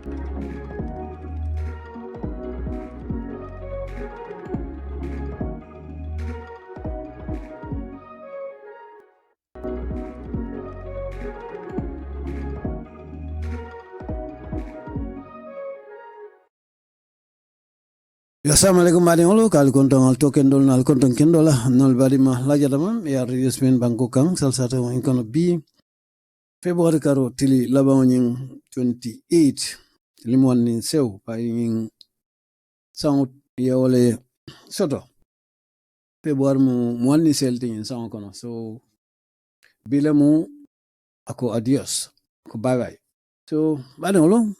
Assalamualaikum warahmatullahi wabarakatuh. Kontong al tokendol nal kontong kendola nal barima lajadama ya radio spin banko kang sal sato inkono bi February karo tili labangoning 28 limwan nin sew pa ing sangut ya ole soto February mu mwani selting in sango kono so bila mu ako adios ko bye bye so badolo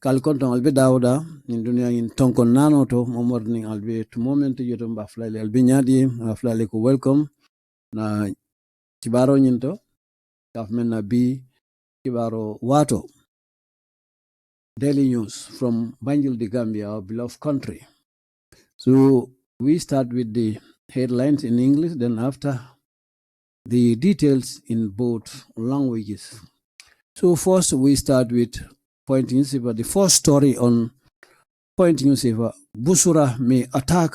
kal kontong albe dawda in dunia in tonkon nano to momorning albe to moment yoto mbaflale albe nyadi aflale ko welcome na kibaro nyinto government na bi kibaro WAATO daily news from Banjul the Gambia, our beloved country. So we start with the headlines in English, then after the details in both languages. So first we start with Point Newspaper. The first story on Point Newspaper: Busura may attack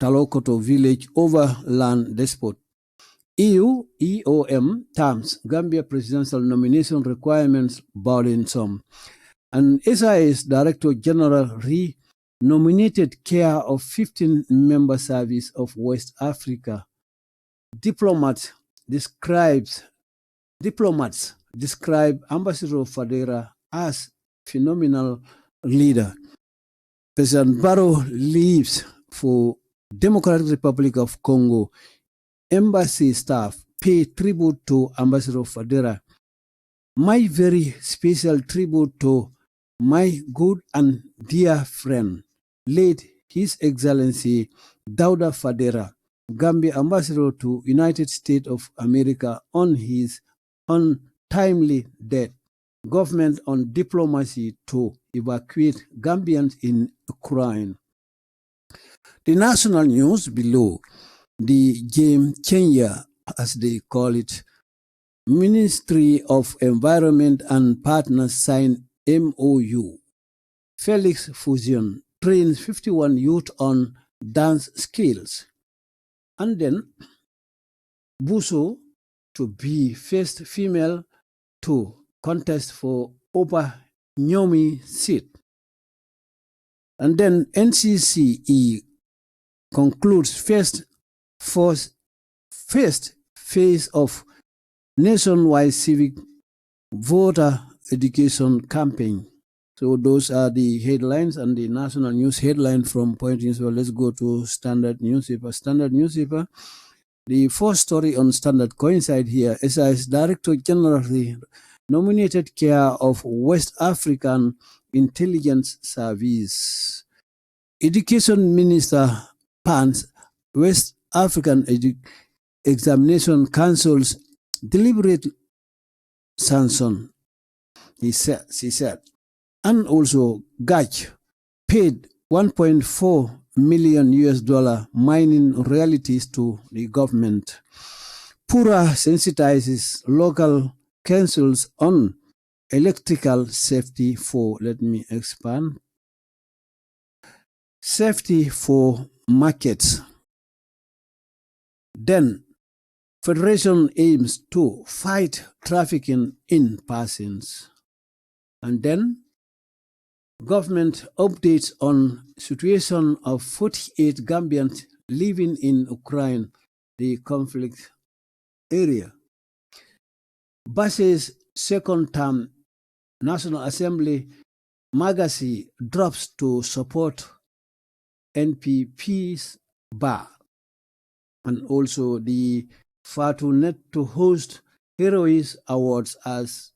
Talokoto village over land despot. EOM terms Gambia presidential nomination requirements Burdensome. And SIS Director General re-nominated care of 15-member service of West Africa. Diplomats describe Ambassador Fadera as phenomenal leader. President Barrow leaves for Democratic Republic of Congo. Embassy staff pay tribute to Ambassador Fadera. My very special tribute to my good and dear friend, late His Excellency Dauda Fadera, Gambia Ambassador to United States of America, on his untimely death. Government on diplomacy to evacuate Gambians in Ukraine. The national news below, the game changer, as they call it, Ministry of Environment and partners sign MOU. Felix Fusion trains 51 youth on dance skills. And then Buso to be first female to contest for Opa Nyomi seat. And then NCCE concludes first phase of nationwide civic voter education campaign. So those are the headlines and the national news headline from Point Newspaper. Let's go to Standard Newspaper. Standard Newspaper, the first story on Standard coincide here. SIS Director General nominated care of West African Intelligence Service. Education Minister Pans West African Examination Council's deliberate sanction, she said. And also Gach paid $1.4 million mining royalties to the government. Pura sensitizes local councils on electrical safety for, let me expand, safety for markets. Then Federation aims to fight trafficking in persons. And then government updates on situation of 48 Gambians living in Ukraine, the conflict area. Basse's second term National Assembly Magasi drops to support NPP's bar. And also the Fatunet to host Heroes Awards as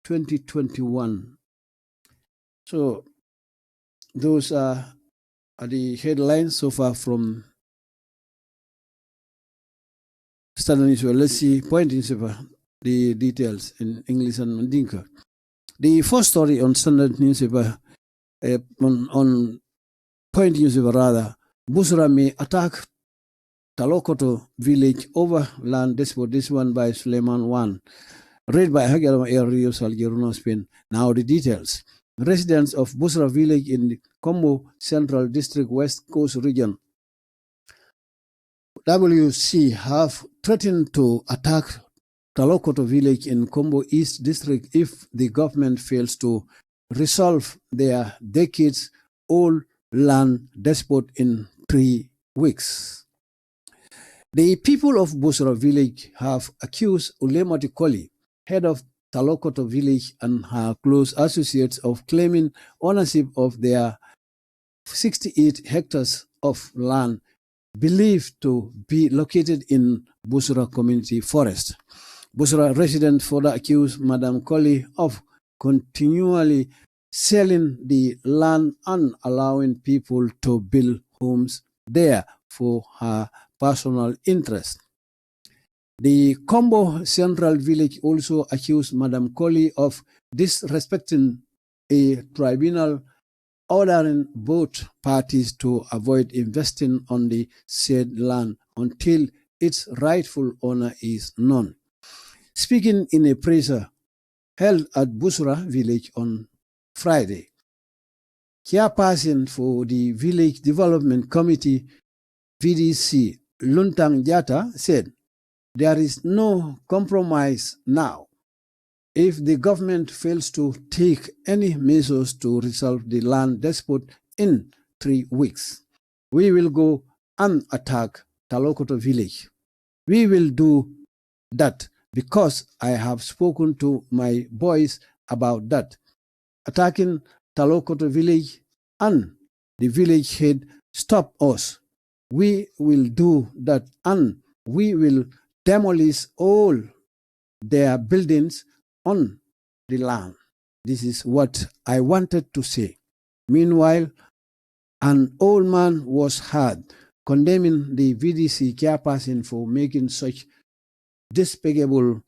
2021. So those are the headlines so far from Standard Newspaper. Let's see Point Newspaper, the details in English and Mandinka. The first story on Standard Newspaper, on Point Newspaper rather, Busura may attack Talokoto village over land despot. This one by Suleiman 1. Read by Hagelama Air Radio Salgeruno Spain. Now the details. Residents of Busura village in the Combo Central District West Coast region WC have threatened to attack Talokoto village in Combo East District if the government fails to resolve their decades-old land dispute in 3 weeks. The people of Busura village have accused Ulemati Koli, head of Talokoto village, and her close associates of claiming ownership of their 68 hectares of land believed to be located in Busura Community Forest. Busura residents further accused Madam Koli of continually selling the land and allowing people to build homes there for her personal interest. The Combo Central Village also accused Madam Koli of disrespecting a tribunal ordering both parties to avoid investing on the said land until its rightful owner is known. Speaking in a presser held at Busura village on Friday, chairperson for the Village Development Committee, VDC, Luntang Jata, said, "There is no compromise now. If the government fails to take any measures to resolve the land dispute in 3 weeks, we will go and attack Talokoto village. We will do that because I have spoken to my boys about that. Attacking Talokoto village and the village head stop us. We will do that and we will demolish all their buildings on the land." This is what I wanted to say. Meanwhile, an old man was heard condemning the VDC chairperson for making such despicable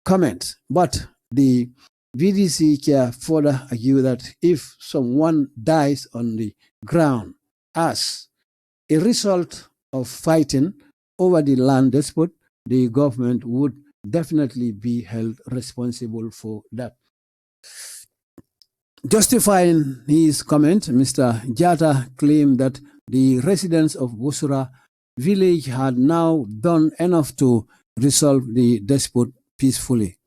comments. But the VDC chair further argued that if someone dies on the ground as a result of fighting over the land dispute, the government would definitely be held responsible for that. Justifying his comment, Mr. Jata claimed that the residents of Busura village had now done enough to resolve the dispute peacefully.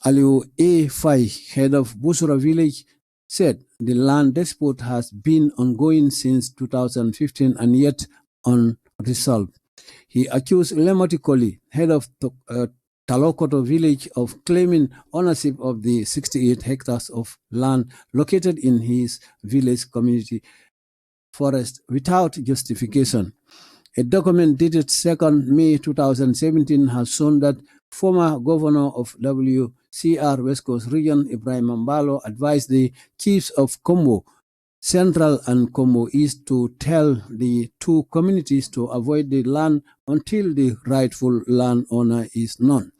Aliu A. Fai, head of Busura village, said the land dispute has been ongoing since 2015 and yet unresolved. He accused Lemati Koli, head of Talokoto village, of claiming ownership of the 68 hectares of land located in his village community forest without justification. A document dated 2nd May 2017 has shown that former governor of WCR West Coast Region, Ibrahim Mbalo, advised the chiefs of Combo Central and Combo East to tell the two communities to avoid the land until the rightful landowner is known.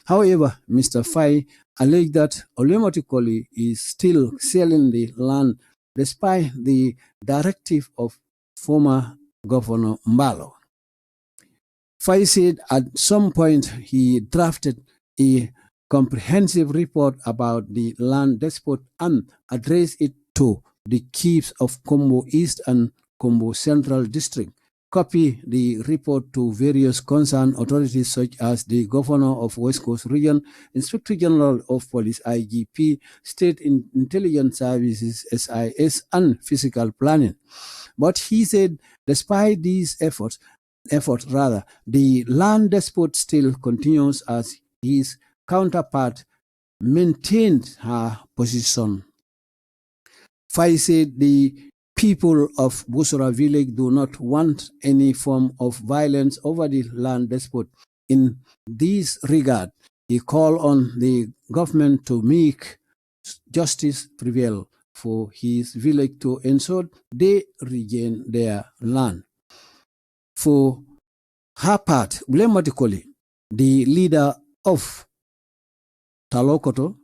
However, Mr. Fai alleged that Olemoti Koli is still selling the land despite the directive of former Governor Mbalo. Fai said at some point he drafted a comprehensive report about the land dispute and addressed it to the chiefs of Combo East and Combo Central District. Copy the report to various concerned authorities such as the Governor of West Coast Region, Inspector General of Police IGP, State Intelligence Services SIS, and Physical Planning. But he said despite these efforts, the land dispute still continues as his counterpart maintained her position. Fai said the people of Busura village do not want any form of violence over the land dispute. In this regard, he called on the government to make justice prevail for his village to ensure they regain their land. For her part, Ulemati Koli, the leader of Talokoto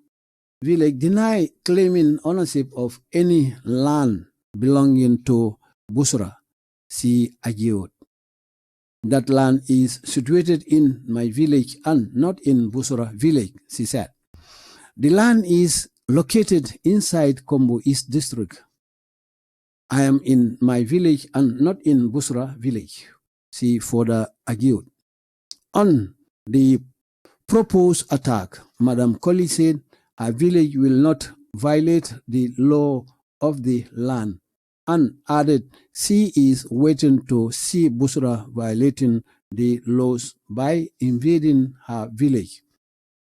village, denied claiming ownership of any land belonging to Busura. She argued, "That land is situated in my village and not in Busura village," she said. The land is located inside Kombo East District. I am in my village and not in Busura village. She further argued. On the proposed attack, Madam Colley said her village will not violate the law of the land and added she is waiting to see Busura violating the laws by invading her village.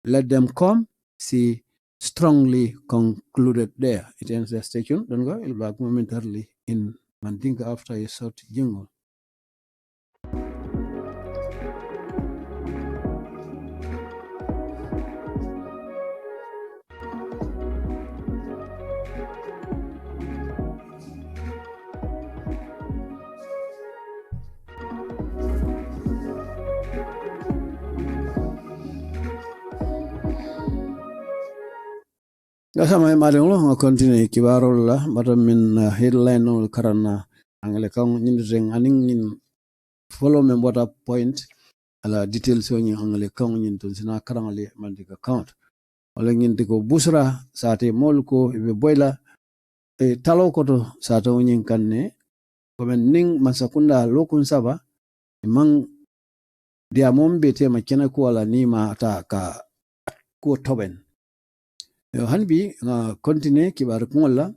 Let them come, she strongly concluded there. It ends the station. Don't go, it'll back momentarily in Mandinka after a short jingle. Gasama madenglo ngo continue kibaro la bata min headline no karana angale kang nyindreng aning nin follow me water point ala details so nyi angale kang nyin ton sina karangale mandika count wala ngin diko busra sate molko ibe boyla e talokoto sate nyin kanne komen ning masakunda lokun saba mang dia mombe te makena ko ala ni ma ata ka ko toben hanbi continue kibar kungola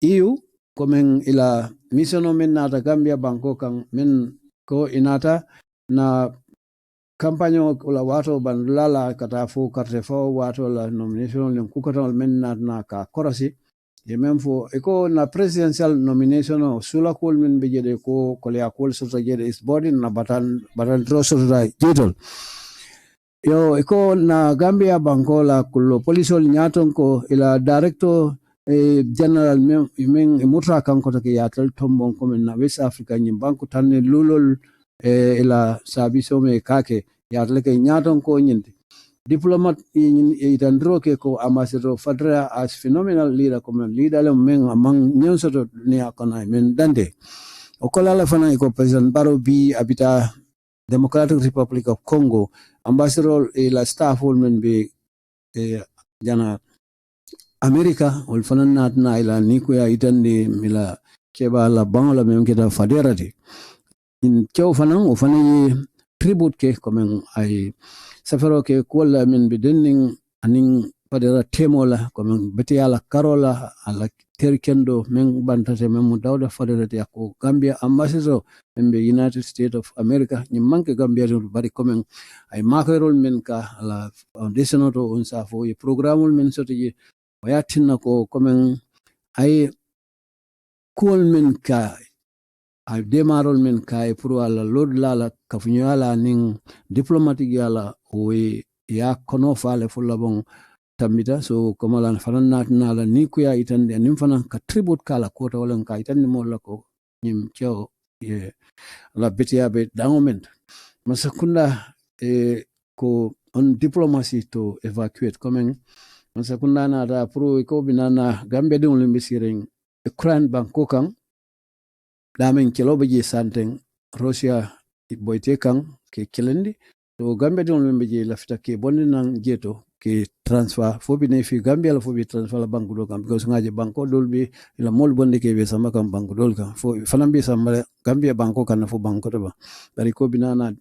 EU komen ila misono men nata Gambia banko kang men ko inata na kampanyo ula WAATO bandulala kata fu karte fo WAATO la nomination len kukatal men na ka korasi ye men fo eko na presidential nomination o sula kol men bejede ko kolya kol so jede is body na batan droso jedol yo iko na Gambia banko la kullo polisol nyaton ko ila director general men mutra kan ko take yatal tombon ko men na West Africa nyim banko tanne lulol ila sabiso me kake yatal ke nyaton ko nyinde diplomat itandro ke ko ambassador fadra as phenomenal leader ko men leader le men among nyonsoto ne akona men dande o kola la fana ko president Baro bi abita Democratic Republic of Congo ambassador la staff women be jana America ol fanan na ila niku ya itande mila keba la bangla mem kita faderati in kew fanan o fanan tribute ke comme ay safaro ke kola men be denning anin fadera temola comme betiala karola ala terkendo men bantate men mu dawda faderati ko Gambia ambassador membe United States of America ni manke Gambia do bari comme ay makerol men ka la foundation to on sa fo e programul men soti wayatinna ko comme ay kol men ka ay demarol men ka e pour ala lod lala kafunyo ala ning diplomatique yala we ya kono fale fulla bon tambita so komala fanan na la ni ku ya itande nim fanan ka tribute kala ko to wala ka itande mo la ko nim ciow ye la betia be moment masakunda ko on diplomacy to evacuate coming masakunda na da pro ko binana Gambia de on mbisiring Ukraine banko kan damen kelo beje santen Russia boyte kan ke kelendi to Gambia de on beje lafita ke bonni nan jeto ke transfer fo bi ne fi Gambia la fo bi transfer la banque do kam because ngaje banko dol bi la mol bonde ke be sama kam banque dol kan fo fanam bi sama Gambia banko kan fo banko to ba bari ko binana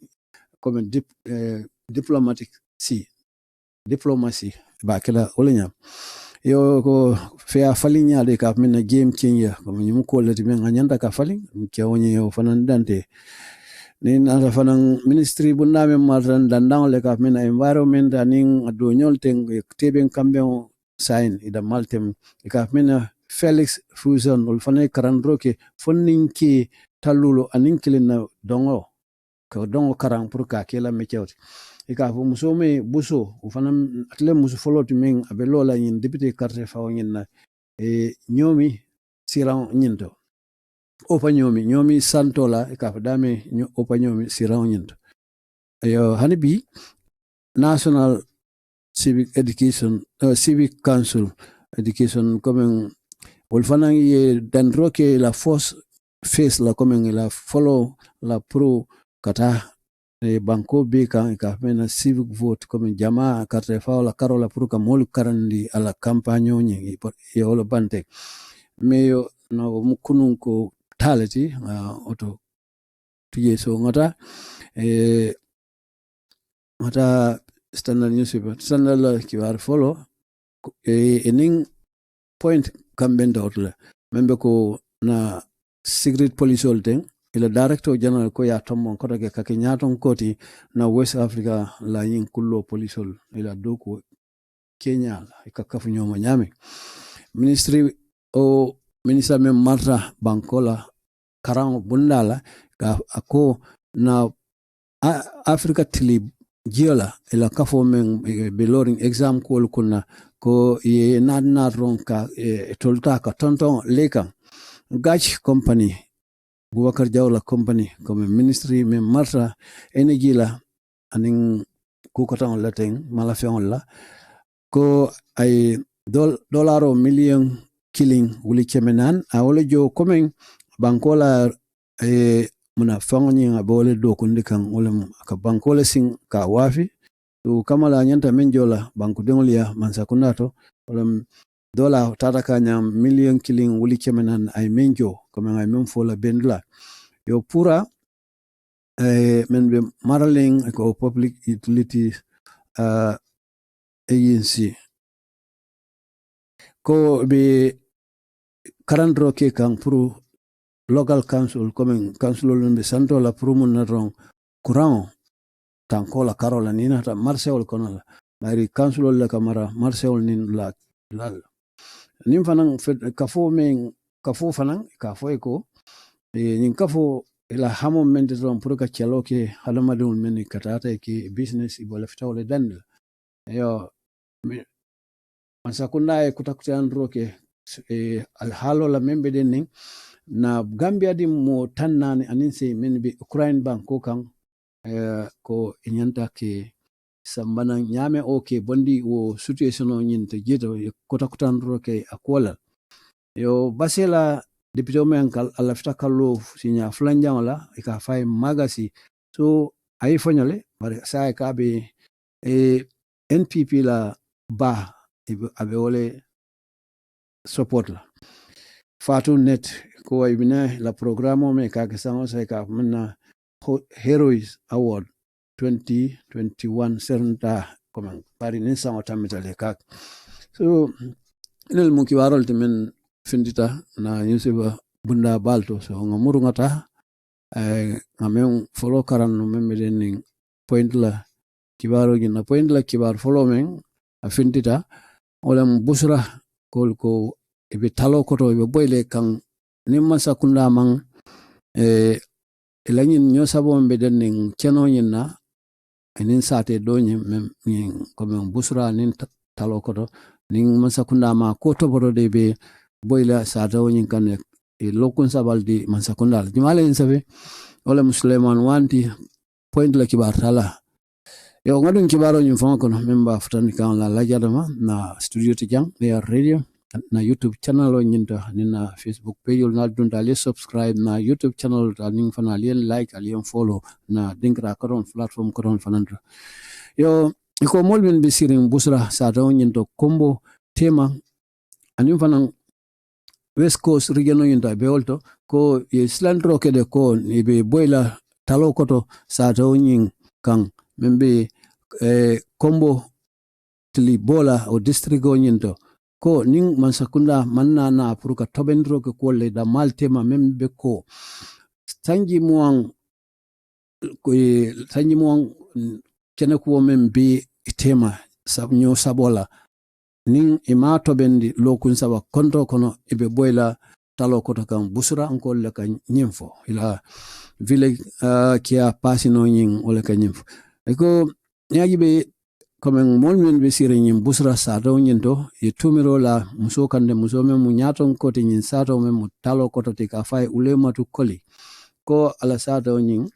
comme diplomacy ba kala olanya yo ko fe a falinya de ka min na game changer comme nyum ko lati men anyanda ka falin ke woni yo fanan dante ni na fanan ministry bu name martan dandang le ka min environment aning do nyol teng teben kambe sign ida maltem ka min Felix Fusion ul fanay karandro ke fonnin ki talulo aning kilina dongo ko dongo karang pour ka kela me chewti ika fu musome buso ufanam atle musu foloti men abelo la nyin député carte fa nyin na nyomi siran nyinto opa nyomi santola ika fa dame opa nyomi siran nyinto yo hanibi National Civic Council Education comme ulfana ye dandro ke la force face la comme la follow la pro kata banko be kan ka mena civic vote comme jama carte fawla karola pour ka mol karandi ala campagne ni e wala bante me yo no mukunun ko talati auto tuje so ngata ngata standard newspaper standard la kibar follow ening point kambenda otla membe ko na secret police holding ila director general ko ya tommon ko ke kake nyaton koti na West Africa la yin kullo police ila doko Kenya ka kafu nyoma nyame ministry o minister men Martha Bankola karango bundala ka ako na Africa tili jiola ila kafo men beloring exam ko kuna ko ye na ronka tolta ka tonton leka Gach company Boubacar Jawla company comme ministry men Martha energy la aning kukotan lateng malafion la ko ay dollar million killing wuli kemenan awole jo komen bankola muna fangi abole do kundi kan wala ka bankola sing ka wafi to kamala nyanta menjola banku dengolia mansakunato wala dola tata kanya million killing wuli kemenan ay menjo comme ay men fola bendla yo pura men be maraling ko public utility agency ko be karandro ke kan puru local council comme council be santo la puru mun ron courant tankola karola nina ta marseol konola mari council la kamara marseol nin la nim fanan kafo men kafo fanan kafo eko nin kafo ila hamo men de ron puru ka chaloke halamadul men katata ke business ibola fitawle dan yo ansakunda kutakutan roke alhalo la membe den na Gambia di mo tannani aninse men be Ukraine bank ko kan ko inyanta ke sambana nyame oke bondi wo situation o nyinte jeto kutakutan roke akola yo basela deputy men kal alafta kallo sinya flanja wala ka fay magasi so ay fonyale bare sa ka be NPP la ba abe wole support la fatu net ko ibina la programo me ka sango sai ka manna heroes award 2021 serta comme pari nin sango tamitale ka so inel mun ki warol men findita na yusuba bunda balto so ngamuru ngata ngamen follow karan no memeden point la kibaro gina point la kibar follow men afindita olam busra ko ibe Talokoto ibe boyle kan nimma sakunda man ilanin nyo sabo mbeden ning cheno nyina nin sate do nyim comme busra nin Talokoto ning masakunda ma ko to boro de be boyla sata wonyin kan lokun sabal di masakunda jimale insabe wala musliman wanti point la kibar tala yo ngadun kibaro nyim fon kono memba futani kan la jadama na studio tijang ya radio na YouTube channel o nyinta nina Facebook page na dunda le subscribe na YouTube channel ta ning fana lien like alien follow na dinkra koron platform koron fanandra yo ko molben be sirin busra sa taw nyinto combo tema anim fana West Coast region nyinta be olto ko islandro kede ko ni be boyla Talokoto sa taw nyin kan membe combo tili bola o district o nyinto ko ning mansakunda manna na puruka tobendro ke kolle da maltema membe ko sanji muang kene ko membe tema sabnyo sabola ning ima tobendi lokun saba konto kono ibe boyla Talokoto kan busura ankol le kan nyemfo ila village kia pasino nyin ole kan nyemfo eko nyagi be comme molmen be sire nyim busra sa do nyento e tumiro la muso kande muso men mu nyaton kote nyin sa do men mu Talokoto te ka fay ulema tu koli ko ala sa do nyin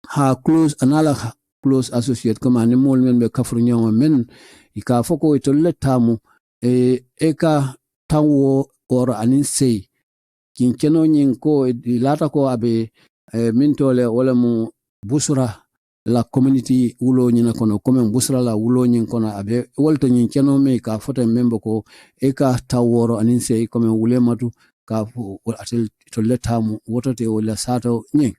ha close anala close associate comme ani molmen be kafru nyoma men ika foko to letamu eka tawo or anin sei kin keno nyin ko lata ko abe mintole wala mu busra la community wulo nyina kono comme Busura la wulo nyin kono abe wolto nyin keno me ka foto membo ko e ka taworo anin se comme wule matu ka atel to letamu wotote wala sato nyin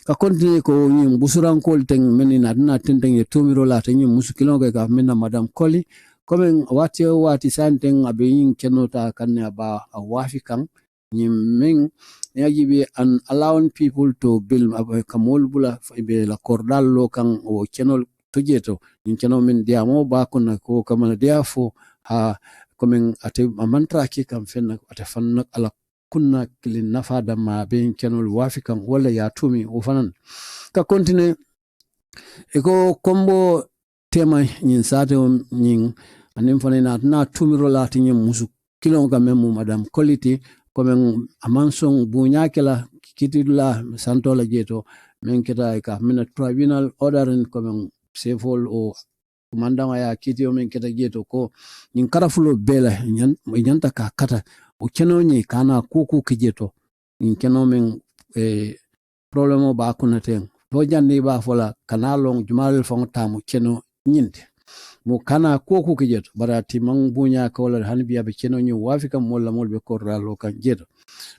ka continue ko nyin Busura kol teng menina na tenteng e tumiro la tan nyin muskilon ka menna madam Koli comme wati santeng abe nyin keno ta kanne ba wafi kan nyin men yajibi an allowing people to build kamol bula be la kordal lo kan o kenol tojeto in keno min dia mo ba kuna ko kamana dia fo ha komen ate mantra ki kam fenna ate fanna ala kunna kilin nafa da ma be kenol wafi kan wala ya tumi o fanan ka continue e ko kombo tema nyin sate nyin anim fanina na tumiro lati nyin musu kilon ga memu madam quality comme amansong bunya kala kitidula santola jeto men kita ka mina tribunal ordering comme sefol o kumandanga ya kitio men kita jeto ko nin karafulo bela nyanta ka kata o keno ni kana kuku kijeto nin keno men problemo ba kunaten to janni ba fola kana long jumal fong tamu keno nyinte mo kana ko kijeto barati mang bunya ko la hanbiya be keno nyu wafika molla molbe ko ralo kan jeto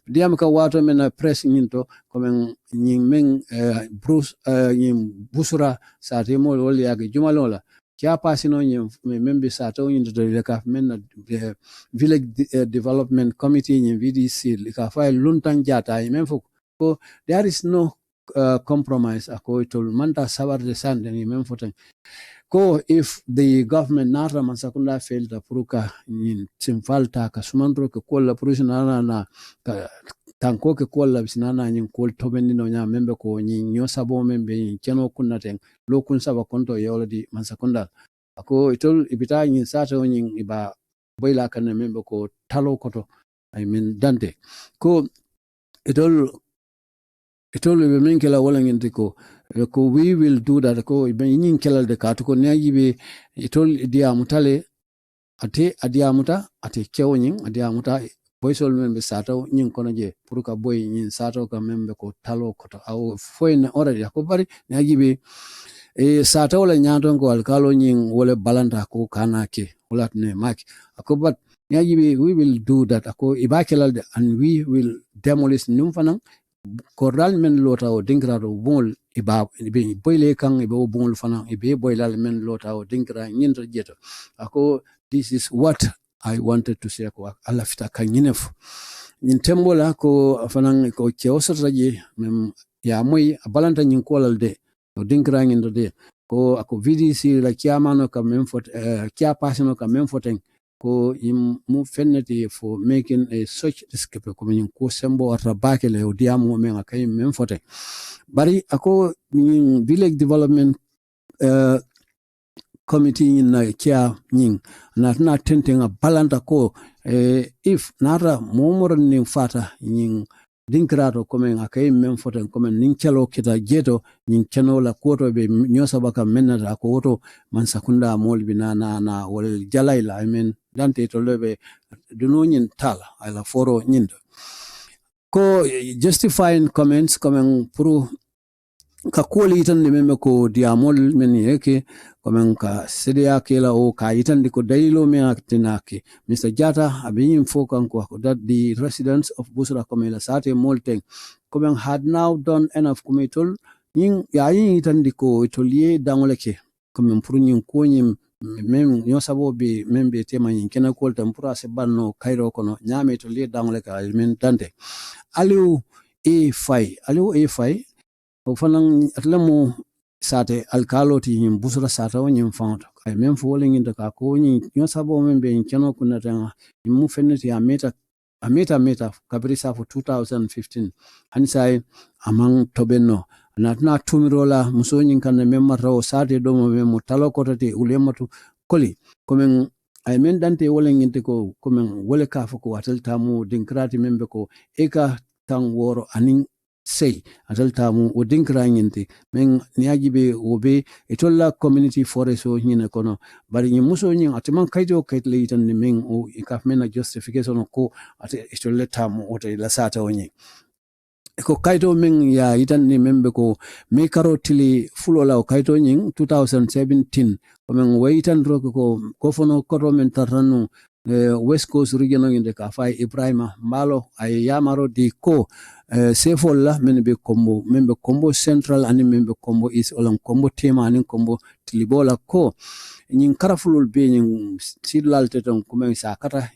diam ka wato men press nyinto comme nyin men Bruce nyin Busura sate mo wol yaga jumalola kya pasino nyin membe sato nyin de ka men village development committee nyin VDC ka fa luntan jata men fo ko there is no compromise ako to manta sabar de sande ni men foten ko if the government nara mansakunda failed apruka in simfalta ka sumandro ke kolla prusina na ka tanko ke kolla bisnana nyin kol tobendi no nya membe ko nyin nyosabo membe nyin keno kunnaten lokun saba konto yawladi mansakunda ako itol ibita nyin sato nyin iba boyla kan membe ko Talokoto I mean dante ko itol be men kala wala ngenti ko we will do that ko be nyin kala de katu ko nyajibe itol dia mutale ate adia muta ate kewnin adia muta boysol men be sato nyin kono je pour ka boy nyin sato ka membe ko Talokoto aw foyne already ko bari nyajibe sato wala nyaton ko alkalo nyin wala balanta ko kanake wala ne mak ko bat nyajibe we will do that ko ibakela and we will demolish numfanang koral men lota o dinkra do bol iba be boyle kan ibe o bol fana ibe boylal men lota o dinkra nyinto jeto ako this is what I wanted to say ko ala fita kan yinef nyin tembola ko fana ko kewsata je mem ya moy balanta nyin kolal de o dinkra nyindo de ko ako VDC la kiamano ka mem fot kia pasino ka mem foten ko mu fenneti for making a such escape ko min ko sembo ata bakele o diamu men akay men fote bari ako village development committee na kia ning na tentenga balanta ko if nara momoran ning fata ning dinkrato komen akay men foten komen nin kelo kita jeto nin keno la koto be nyosa baka menata ko woto man sakunda molbi na wal jalaila I mean dante to lebe duno nyin tala ala foro nyindo ko justifying comments komen pour ka koli tan ne meme ko diamol men yake komen ka sedia kela o ka itan ko dalilo me aktinake Mr. Jata abin fokan ko that the residents of Busura komela sate molten komen had now done enough komitol yin yayin itan ko itolie dangoleke komen pour nyin ko nyin mem nyosabo be membe tema yin kena ko tampura se banno kairo kono nyame to le dangoleka men dante aliu e fai o fanan atlamu sate alkaloti yin Busura sata wonyin fanto ay men fo wolin inda ka ko yin nyosabo membe yin keno kunna tan mu fenneti a meta kabri sa fo 2015 hansai amang tobenno na tumirola musonyin kan memma raw sate do mo memo Talokoto te ulematu koli komen ay men dante wolin inte ko komen wole ka fo ko watel tamu dinkrati membe ko eka tan woro anin say atal tamu o dinkra nyinte men niajibe obe etolla community forest o nyine kono bari nyi muso nyi atman kayto kaytle itan ni men o ikaf men justification ko ate etolla tamu o te la sata o nyi ko kaito men ya itan ni membe ko me karo tili fulola o kaito nying 2017 ko men waitan ro ko fono koto men taranu West Coast region nginde ka fay Ibrahima Mbalo ay yamaro di ko sefol la men be kombo central ani membe kombo is olan kombo tema ani kombo tilibola ko nyin karafulul be nyin sidlal teton ko men sakata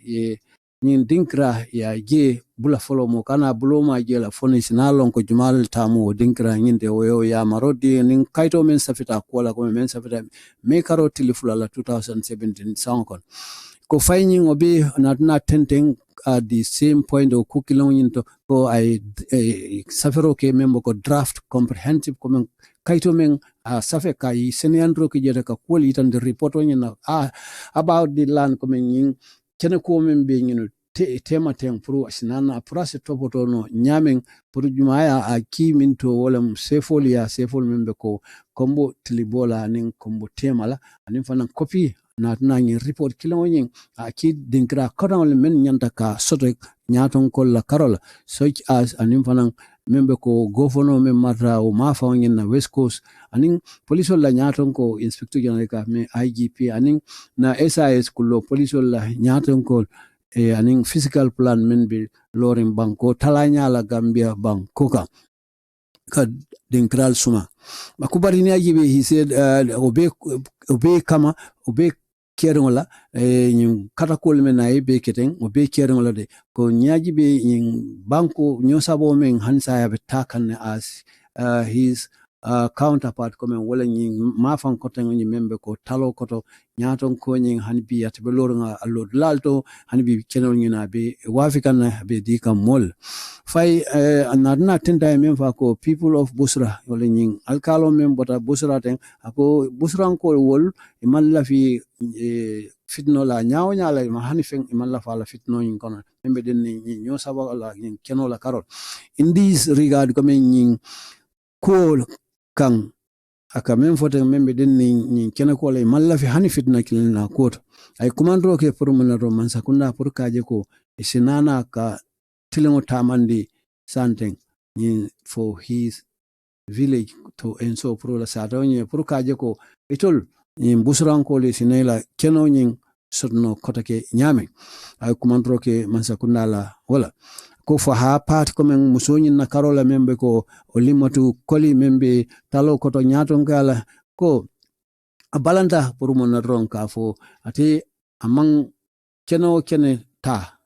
nyin dinkra ya je bula folo mo kana bulo ma je la foni sinalon ko jumal tamu dinkra nyinde woyo ya marodi nin kaito men safita kola ko men safita me karo tilifula la 2017 sonkon ko fayni obi na tenten at the same point o kukilon yinto ko ay safero ke membo ko draft comprehensive ko men kaito men safe kai seniandro ke jeta ka koli tan the report on about the land ko men yin kene ko men be ngino tema ten pro sinana prase topoto no nyamen pour jumaya a kiminto wala sefol membe ko kombo tilibola nin kombo temala anin fanan copy na ngi report kilo nyin a ki dinkra kodon men nyanta ka soto nyaton ko la karola such as anin fanan membe ko governo men matra o ma fa na West Coast anin police la nyaton ko inspector general ka me IGP anin na SIS kullo police la nyaton ko anin physical plan men be lorin banko talanya la Gambia bankoka ka dinkral suma makubari ni ajibe he said obe kama obe kerengola nyum katakol men ay be keten obe kerengola de ko nyaji be banko nyosabo men hansa ya betakan as his counterpart comme wala nyi mafan koten nyi membe ko Talokoto nyaton ko nyi hanbi at be lornga alod lalto hanbi kenol nyi na be wafikan be dikam mol fay anadna tenda men fa ko people of Busura wala nyi alkalo men bota Busura ten ako Busran ko wol imalla fi fitno la nyaaw nyaala ma hanifeng imalla fa la fitno nyi kono membe den nyi nyosabo la nyi kenola karol in this regard comme nyi ko kan aka men foten membe den ni kena ko lay malla fi hani fitna kilna ko ay commandro ke pour mon roman sakunda pour kaje ko sinana ka tilingo tamandi santen ni for his village to enso pour la sadonye pour kaje ko itol ni busran ko le sinela keno ni sotno kotake nyame ay commandro ke man sakunda la wala ko fa ha part ko men musoni na karola membe ko olimatu koli membe Talokoto nyaton kala ko abalanta pour mon ron ka fo ate amang keno kene ta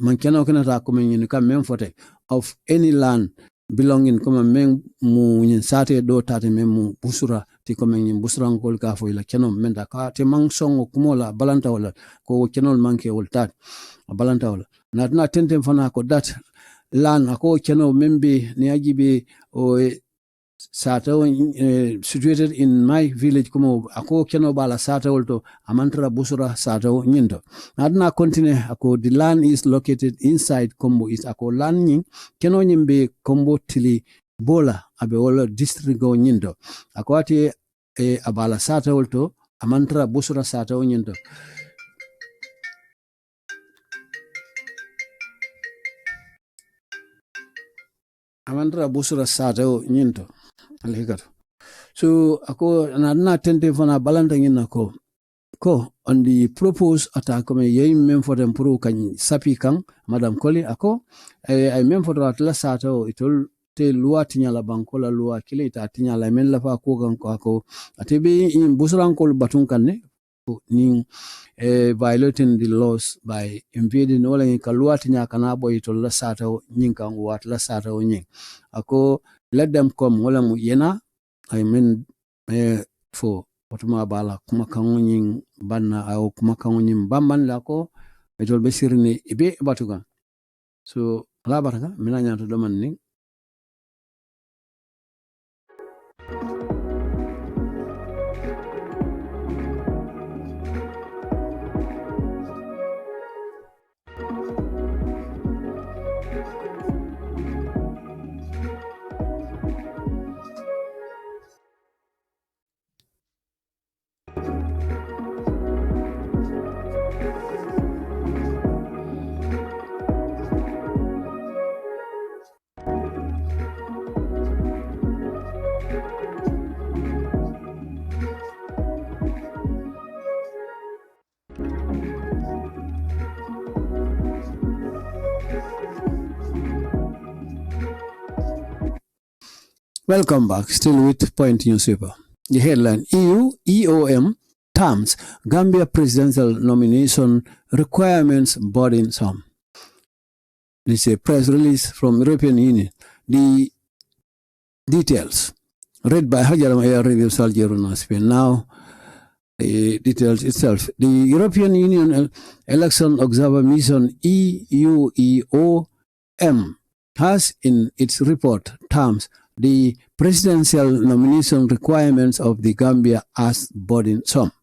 man keno kene ta ko men kam men fote of any land belonging ko men mu nyin sate do tate men mu busura ti ko men busura ngol ka fo ila keno men da ka te man songo kumola balanta wala ko kenol manke wol tat balanta wala na tenten fana ko dat lan ako keno membe ni ajibe o sata situated in my village como ako keno bala sata wolto amantra busura sata nyindo adna continue ako the land is located inside kombo is ako land nyin keno nyimbe kombo tili bola abe wala district go nyindo ako ati abala sata wolto amantra busura sata nyindo amandra busura sata nyinto alhikato so ako na tente fana balanta ngina ko on the propose attack me yey men for them pro kan sapi kan madam koli ako ay men for atla sata itol te loi tinyala bankola loi kile ta tinyala men la fa ko kan ko ako atebe in busran kol batun kan ne ni violating the laws by invading wala kaluati nya kana boy to la sata nyin kan wat la sata nyin ako let them come wala mu yena I mean for otuma bala kuma kan nyin banna aw kuma kan nyin bamban la ko etol be sirni ibe batuga so la baraka mina nya to do man ni Welcome back, still with Point Newspaper. The headline, EU, EOM, terms, Gambia presidential nomination requirements burdensome. This is a press release from European Union. The details, read by Hajaram Air Radio Saljeruna Spain. Now, the details itself. The European Union Election Observer Mission, EUEOM, has in its report terms the presidential nomination requirements of the Gambia as burdensome.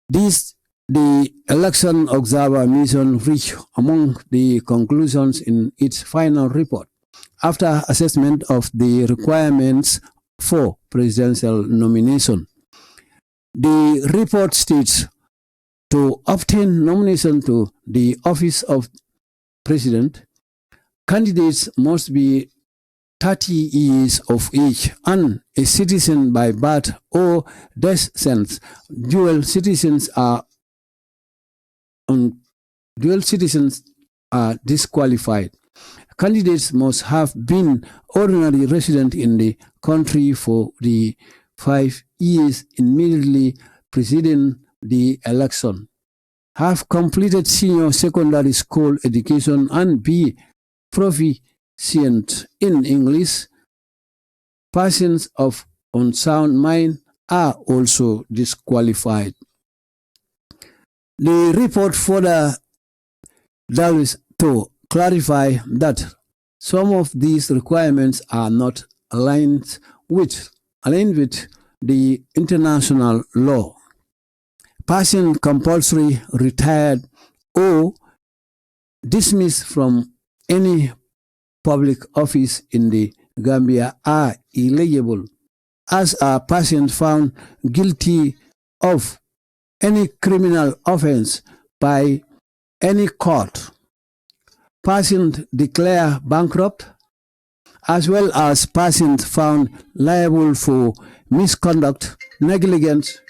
The Election Observer Mission reached among the conclusions in its final report after assessment of the requirements for presidential nomination. The report states to obtain nomination to the office of president, candidates must be 30 years of age and a citizen by birth or descent. Dual citizens are disqualified. Candidates must have been ordinary resident in the country for the 5 years immediately preceding the election, have completed senior secondary school education and be proficient in English. Persons of unsound mind are also disqualified. The report further delves to clarify that some of these requirements are not aligned with the international law. Person compulsory retired or dismissed from any public office in the Gambia are eligible, as are persons found guilty of any criminal offense by any court. Persons declared bankrupt, as well as persons found liable for misconduct, negligence,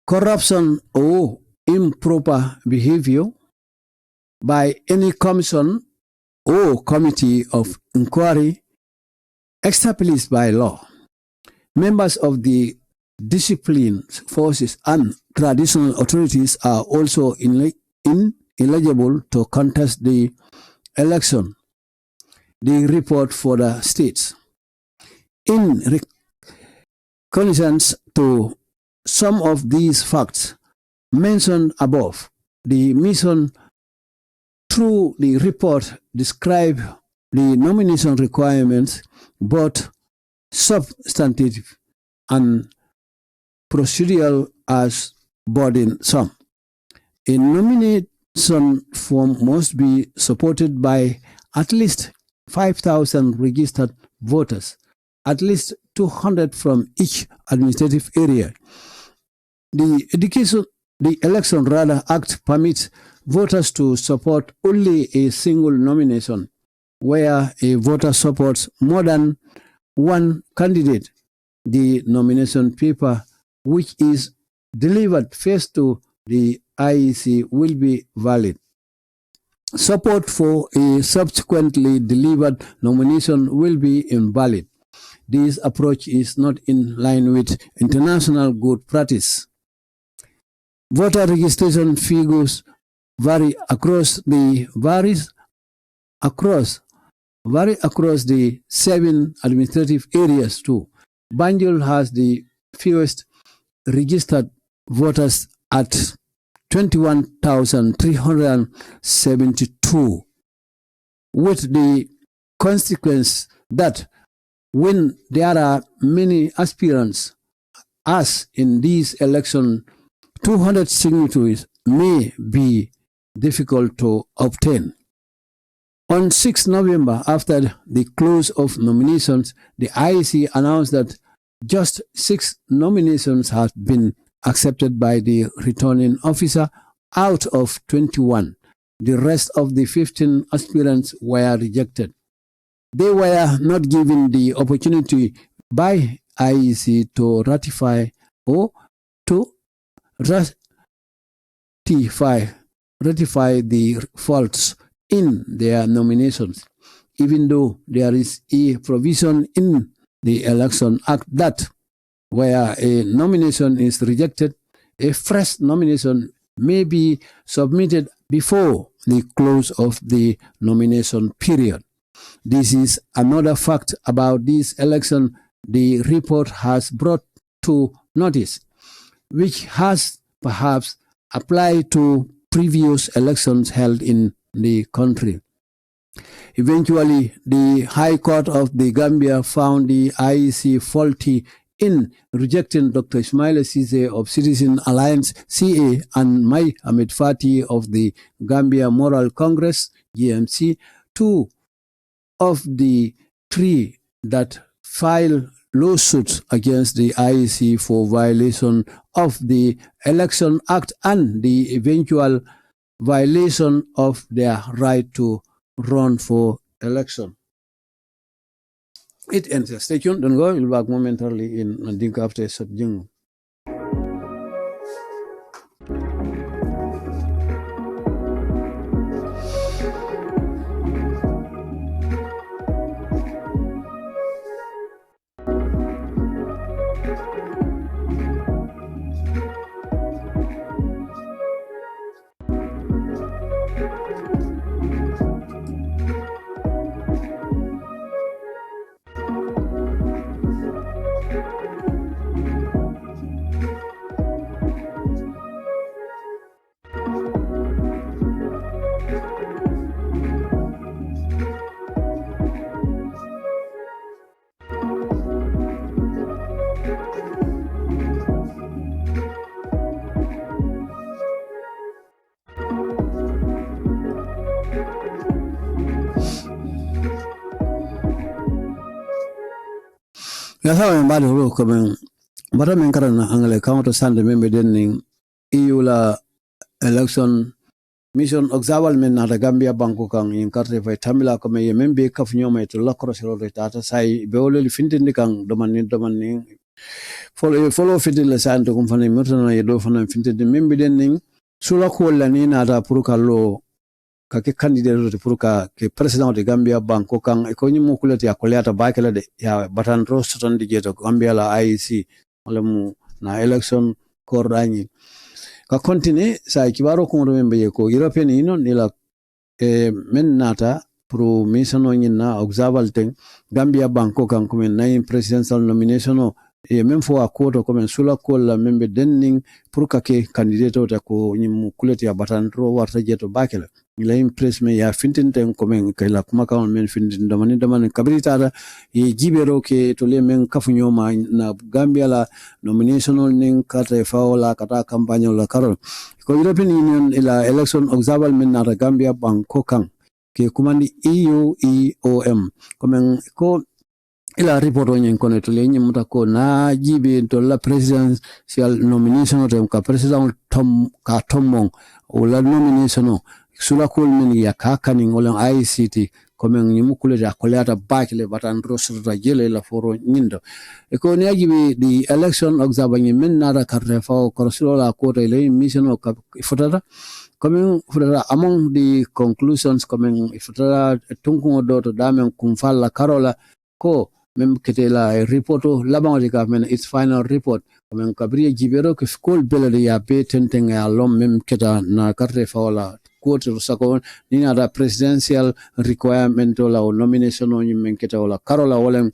corruption, or improper behavior by any commission or committee of inquiry established by law. Members of the discipline forces and traditional authorities are also ineligible to contest the election. The report further states, in reconnaissance to some of these facts mentioned above, the mission through the report describe the nomination requirements, both substantive and procedural, as burdensome. A nomination form must be supported by at least 5,000 registered voters, at least 200 from each administrative area. The Election Act permits voters to support only a single nomination. Where a voter supports more than one candidate, the nomination paper, which is delivered first to the IEC, will be valid. Support for a subsequently delivered nomination will be invalid. This approach is not in line with international good practice. Voter registration figures vary across the 7 administrative areas too. Banjul has the fewest registered voters at 21,372, with the consequence that when there are many aspirants, as in this election, 200 signatories may be difficult to obtain. On 6 November, after the close of nominations, the IEC announced that just 6 nominations had been accepted by the returning officer out of 21. The rest of the 15 aspirants were rejected. They were not given the opportunity by IEC to ratify or to ratify the faults in their nominations, even though there is a provision in the Election Act that where a nomination is rejected, a fresh nomination may be submitted before the close of the nomination period. This is another fact about this election the report has brought to notice, which has perhaps applied to previous elections held in the country. Eventually, the High Court of the Gambia found the IEC faulty in rejecting Dr. Ismaila Cisse of Citizen Alliance CA and Mai Ahmed Fati of the Gambia Moral Congress GMC, two of the three that filed lawsuits against the IEC for violation of the Election Act and the eventual violation of their right to run for election. It ends. Stay tuned. Don't go. We'll be back momentarily in Dinka after Subjung. Ya sawa mbali hulu kama mbara menkara na angle counter sande membe denning EU la election mission observal men na Gambia banko kan in carte fay tamila ko me membe kaf nyoma to la crossero tata sai be wolel fintindi kan domani follow fitil la santo kum fane murtana yedo fana fintindi membe denning sula ko la ni na da pour kallo kake candidate pour ka ke president de Gambia banko kan e ko nyimu kulati ya kolata bakela de ya batan rost tan de jeto Gambia la IEC wala mu na election kordani ka continue sa kibaro ko membe ko European Union ni la men nata pro missiono nyina observal ten Gambia banko kan ko men nine presidential nomination e même fo akoto comme sula ko la membe denning pour ka ke candidate ta ko nyimu kulati ya batan ro warta jeto bakela ila impress me ya fintin ko men kay la kuma kan men fintin damani kabrita e jibero ke to le men kafunyo ma na Gambia la nomination ning kata faola kata campagne la karol ko European Union ila election observal men na Gambia banko kan ke kumandi EUEOM ko men ko ila report onyen kono to le nyimuta ko na jibe to la presidential nomination to ka president Tommong o la nomination sula kol men ya kakaning olan ICT komen nyimu kule da kolata bakle batan rosra jele la foro nyindo e ko ne agibe the election observing men nada karre fa ko la ko le mission o futata komen futata among the conclusions komen futata tunku do to damen kum falla karola ko mem ketela reporto labango de government its final report komen kabri jibero ke school bele ya be tenten ya lom mem keta na karre fa wala quarter second nina da presidential requirement la nomination on menketa wala karola wala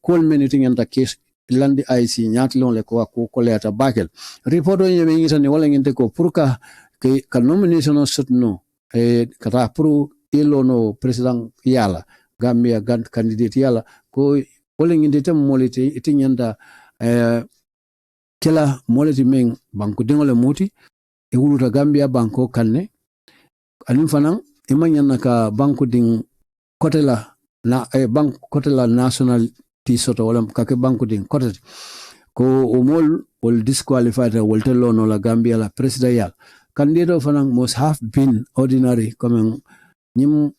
kol meeting anta case landi IC nyatlon le ko leta bakel report on yebe ngitani wala nginte ko purka ke ka nomination on sutno e kata puru ilo no president yala Gambia candidate yala ko wala nginte tam molite itinyanda kela molite men banku dingole muti e wuluta Gambia banko kanne alim fanan imanyana ka banku ding kotela na bank kotela national tisoto wala kake banku ding kotet ko umol will disqualified will tell no la Gambia la presidential candidate fanan must have been ordinary comme nyim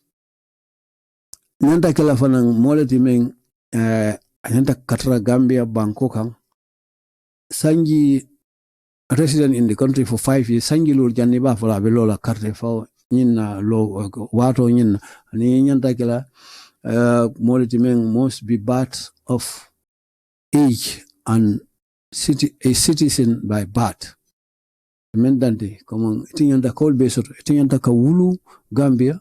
nanta kala fanan molati men nanta katra Gambia banko kan sanji resident in the country for 5 years sangilul janni ba fala be lola carte fa nyinna lo wato nyinna ni nyanta kala moliti men must be birth of age and a citizen by birth men dante comme tinyanta kol be soto tinyanta ka wulu Gambia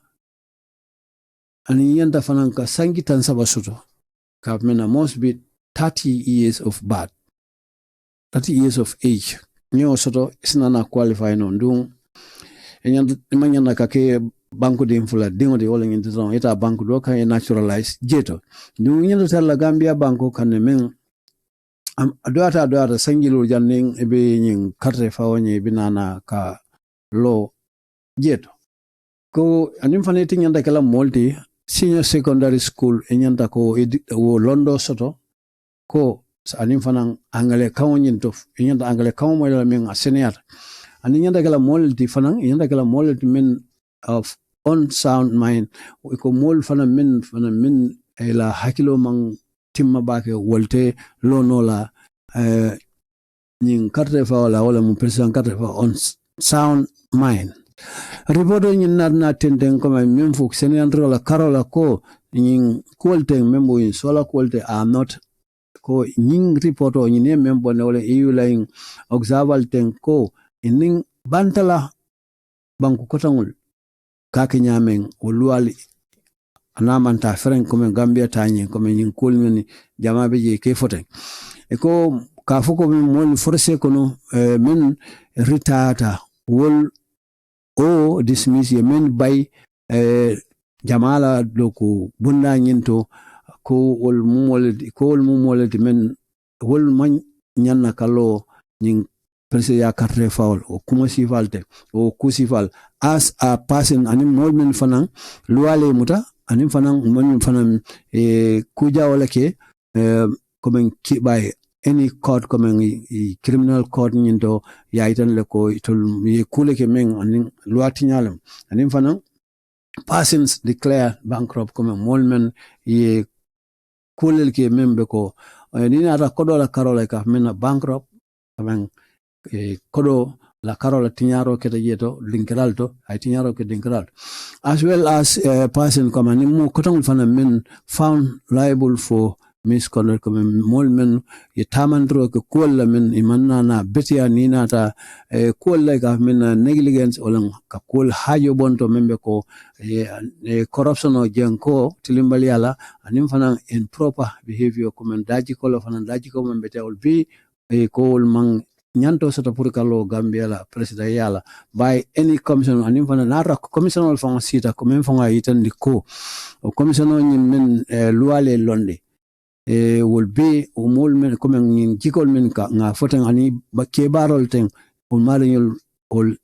ani nyanta fanan ka sangi tan saba soto ka mena must be 30 years of birth 30 years of age nyo soto isnana qualify no ndung enyanda ka ke banku de infula dingo de wala ngi don eta banku do kan naturalize jeto ndung nyanda tala Gambia banku kan men adoata sangilo janning ebe nyin carte fawonye binana ka lo jeto ko anim faneti nyanda kala molti senior secondary school enyanda ko wo londo soto ko anim fanan angale kawonyin to enyanda angale kawo mo la men senior ani nyanda kala molti fanan nyanda kala molti men of unsound mind ko mol fanan min ela hakilo man timma bake wolte lonola nyin carte fa wala mu president carte fa on sound mind ribodo nyin na tenden ko men fuk senandro la karola ko nyin kolte membo in sola kolte are not ko nyin reporto nyin membo ne wala eu laying observal ten ko inin bantala banku kotangul kake nyamen wolwali anamanta feren ko men Gambia tanye ko men nyin kolmeni jamabe je ke foten e ko ka foko men mol forcé kono men ritata wol o dismiss ye men bay jamala doko bunda nyinto ko wol mumol men wol man nyanna kalo nyin prense ya carte faul o kuma sifalte o kusifal as a person anim mol men fanan luwale muta anim fanan mon fanan kuja wala ke comme kibay any court comme criminal court nyinto ya itan le ko itol ye kule ke men anim luati nyalam anim fanan persons declare bankrupt comme mol men ye kulel ke membe ko ni na ra kodo la karola ka men bankrupt comme kodo la karola tinyaro ke yeto linkeralto ay tinyaro ke linkeralto as well as person comme ni mo kotong fana men found liable for misconduct comme mol men ye tamandro ke kolla men imanna na betia ni nata kolla ga men negligence olan ka kol hajo bonto membe ko corruption o jenko tilimbali ala anim fana improper behavior comme daji ko fana daji ko membe tawol bi ko man nyanto soto pour kalo Gambia la president yala by any commission anim fana nara commission ol fanga sita ko men fanga yitandi ko o commission ni men luale londe will be o mol men ko men jikol men ka nga foten ani ba kebarol ten o mariol ol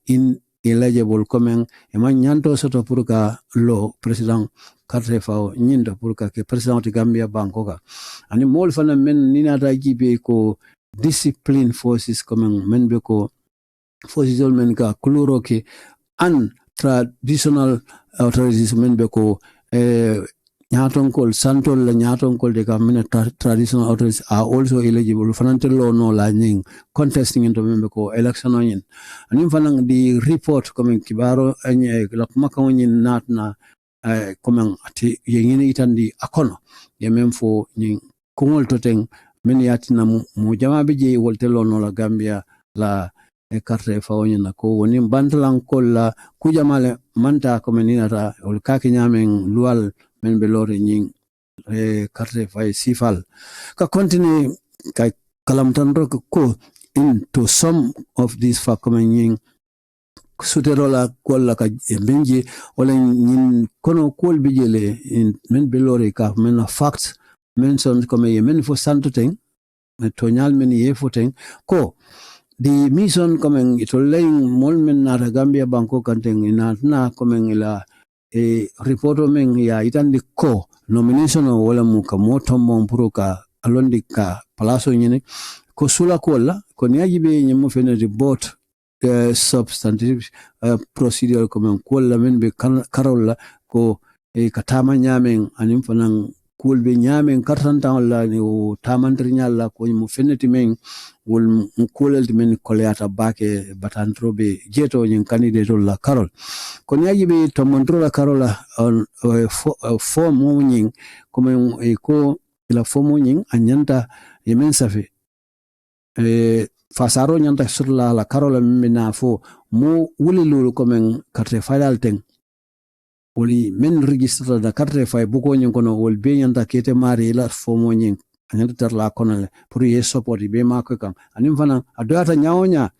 ineligible ko men e man nyanto soto pour ka lo president carte fao nyindo pour ka ke president de Gambia bankoka ani mol fana men ninata jibe ko discipline forces comme men be ko forces men ka kuluro ke and traditional authorities men be ko nyaton kol santol la nyaton kol de ka men traditional authorities are also eligible fanantel law no la ning contesting into men be ko election on anim fanang di report comme kibaro anye la kuma kan yin natna comme ati yengini itandi akono ye même fo ning kongol toten men yatina mu jama beje woltelo no la Gambia la carte fawoni na ko woni bantalan kolla ku jamale manta ko meninata ol kake nyamen lual men be lore nyin carte fay sifal ka continue ka kalam tan ko into some of these fa ko nyin suterola kolla ka benji wala nyin kono kol bijele men be lore ka men facts mention comme yemen fo santoten to nyal men ye foten ko the mission comme ito laying mol men na Gambia banko kanten ina na comme la reporto men ya itandi ko nomination wala mu ka moto mon puruka alondi ka palaso nyene ko sula kola ko nyajibe nyemo fene report substantive procedural comme kola men be karola ko katama nyamen anim fanan kul be nyamen kartanta wala ni o tamantri nyalla ko mu feneti men wol kulel men koleata bake batantrobe jeto nyin candidate la Carol kon yaji be to montrola Carola on form mo nyin comme ko la form nyin anyanta yemen safe fasaro nyanta sur la Carola mina fo mo wuli lulu comme carte file ten woli men registre da carte file buko nyin kono wol be nyanta kete mari la form nyin anyanta tar la kono pour ye support be ma ko kan anim fana adoyata nyawonya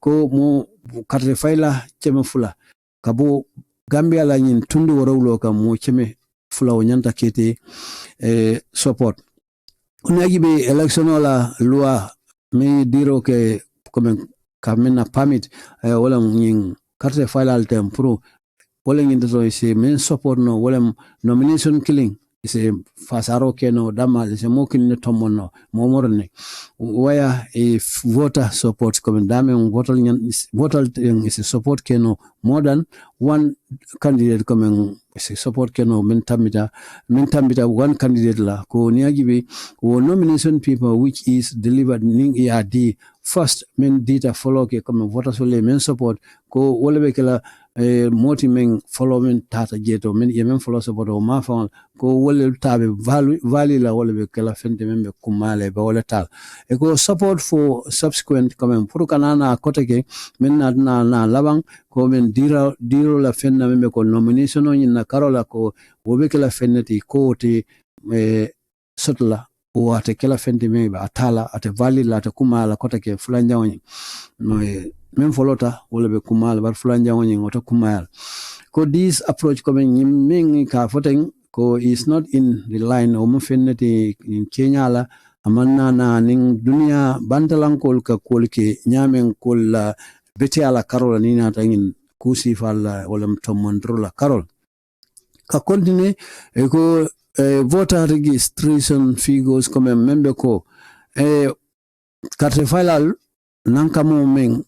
ko mo carte file la ceme fula kabo Gambia la nyin tundu worawlo kam mo ceme fula o nyanta kete support unagi be election la loi mi diro ke comme kamena permit wala nyin carte file al tempro wala nyin do se men support no wala nomination killing se fasaro keno dama se mo kilne tomonno mo morne waya voter support comme dame voter is support keno more than one candidate comme support keno men tambita one candidate la ko niagibe wo nomination paper which is delivered ning ERD first men data follow ke comme voter sole men support ko wala be kala moti men follow men tata jeto men yemen follow support o ma fa ko wala tabe vali la wala be kala fente men be kumale be wala tal e ko support for subsequent comme pour kanana koteke men na labang ko men diro la fenna men ko nomination on na Carola ko wobe kala fenneti ko te sotla o ate kala fente men ba atala ate vali la ate kumala koteke fulanja on no men folota wala be kumala bar fulanja on ngota kumala ko this approach ko men min ka foten ko is not in the line o mo fenneti in Kenya la amanna na ning dunia bantalankol ka kolke nyamen kol beti ala Carola ni na tangin kusi falla wala mtomondrola Carol ka continue ko voter registration figures comme membe ko carte file nankamo men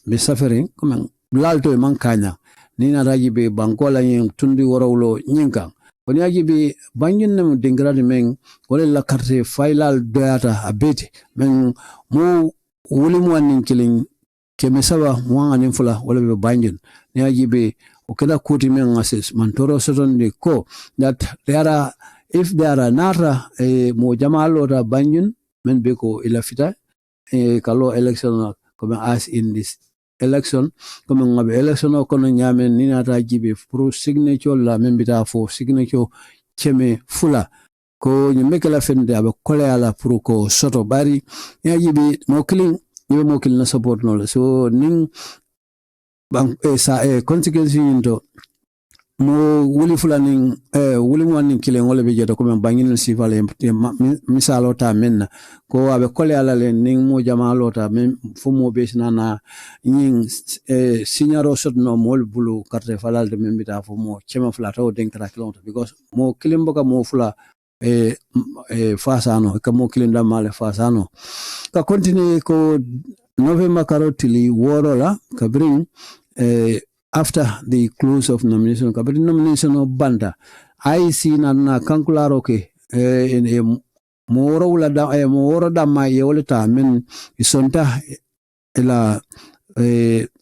be safari comme lalto mankanya ni na raji be bankola yin tundi worawlo nyinka woni aji be bangin nam dengrade men wala la carte file doyata abeti men mo wuli mo nin killing kemesaba mwanga nimfula wala be bangin ni aji be o keda kuti men assess mantoro soton de ko that if there are nara mo jamalo da bangin men be ko ilafita kalo election comme as in this election comme ngabe election o kono nyamen ni nata jibe pro signature la men bita fo signature cheme fula ko nyime kala fende abe kole ala pro ko soto bari ya jibe mo killing na support no so ning bang consequence into mo wuli fulaning wuli mo nin kile ngole be jeto ko men bangin sifale misalo ta men ko abe kole ala le ning mo jamalo ta men fo mo be sinana ning signaro sot no mol bulu carte falal de men bita fo mo chema flata o den kra kilonto because mo kilimbo ka mo fula fasano ka mo kilinda male fasano ka continue ko November karotili worola ka bring after the close of nomination kabri nomination of banda I see na kankularo ke moro da ma yolta men isonta la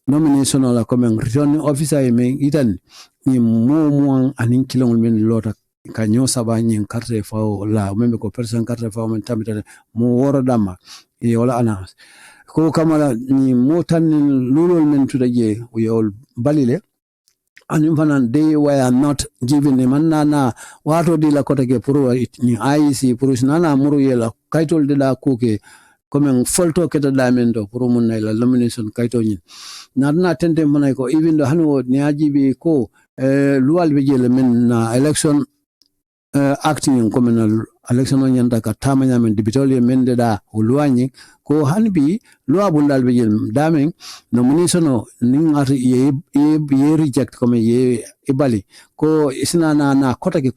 nomination la comme returning officer men itan ni mo anin kilon men lota kanyo saba nyin carte fa la membe ko person carte fa men tamita mo woro dama yola ana ko kamala ni motan lulul men tudaje yol balile anim fanan they were not given the manana wato di la kota ke puru ni IC puru nana muru yela kaitol de la kuke comme folto ke da mendo puru mun la nomination kaito nyin na tente manay ko even do hanwo ni ajibi ko luwal be jele men na election acting communal election on yanda ka tamanya men dibitoli men de da uluanyi ko hanbi loi bundal be jel damen nomination ning at ye reject comme ye ibali ko isna na kota ke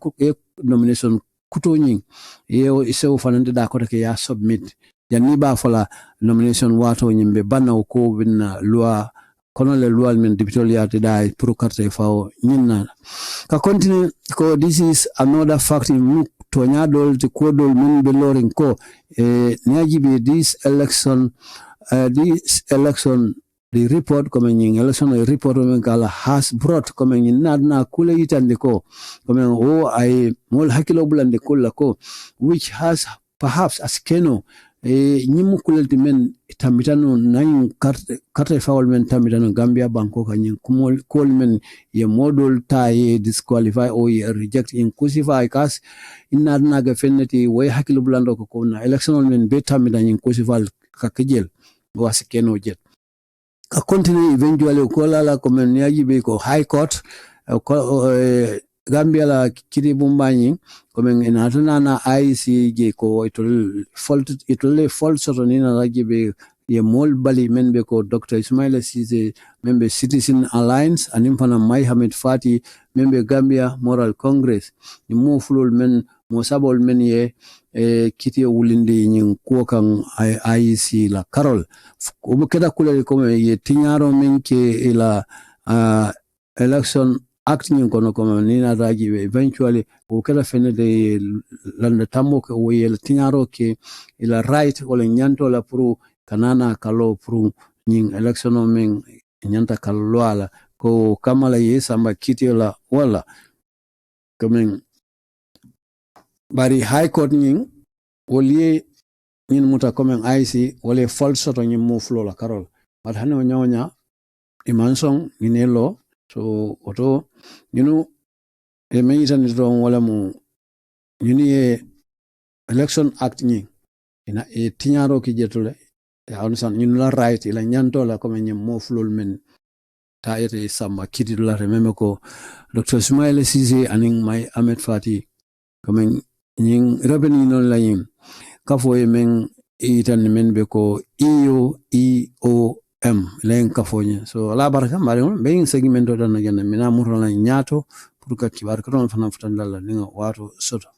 nomination kuto nyin ye isew fanande da kota ke ya submit yanni ba fala nomination wato nyimbe banna ko bin loi kono le loi men dibitoli ati da pour carte fao nyinna ka continue ko this is another fact tonyadol ti kodol men be lorin ko niajibe this election the report coming in election report men kala has brought coming in na kule yitande ko coming ay mol hakilo bulande kulla ko which has perhaps askeno nyimu kulelti men tamitano nayin karte fawol men tamitano Gambia banko kanyin kumol kol men ye model ta disqualify or ye reject inclusify kas inna naga fenneti way hakilo bulando ko na election men be tamitano inclusify kakejel wasikeno jet a continue eventually ko lala ko men yaji be ko high court Gambia la kiri bumbanyi ko men inatana na ICJ ko itol fault sotonina lagibe ye mol bali menbe ko Dr. Ismaila Cisse membe Citizen Alliance anim fana Mohamed Fati membe Gambia Moral Congress ni mo fulol men mo sabol men ye kiti wulindi nyin ko kan IEC la Carol ko keda kulele ko ye tinyaro men ke ila election act nyin kono ko ni na raji eventually o keda fene de landa tammo ko ye tinyaro ke ila right wala nyanto la pro kanana kalo pro nyin election men nyanta kallo ala ko kamala ye samba kiti la wala kamen bari high court nyin wolie nyin muta komen IC wole false to nyin mo flow la Carol but hane nyonya imansong ninelo so oto nyinu e meita ni don wala mu nyini election act nyin ina tinyaro ki jetule onsan nyinu la right ila nyanto la komen nyin mo flow men ta yete samba kiti la remember ko Dr. Ismaila Cisse aning may Ahmed Fati komen nyin rabeni non la yin kafo men itan men be ko EOM len kafo nya so la baraka mari be segmento dan na mina murala nyato pour ka kibar ko non fana futan dalla ni WAATO soto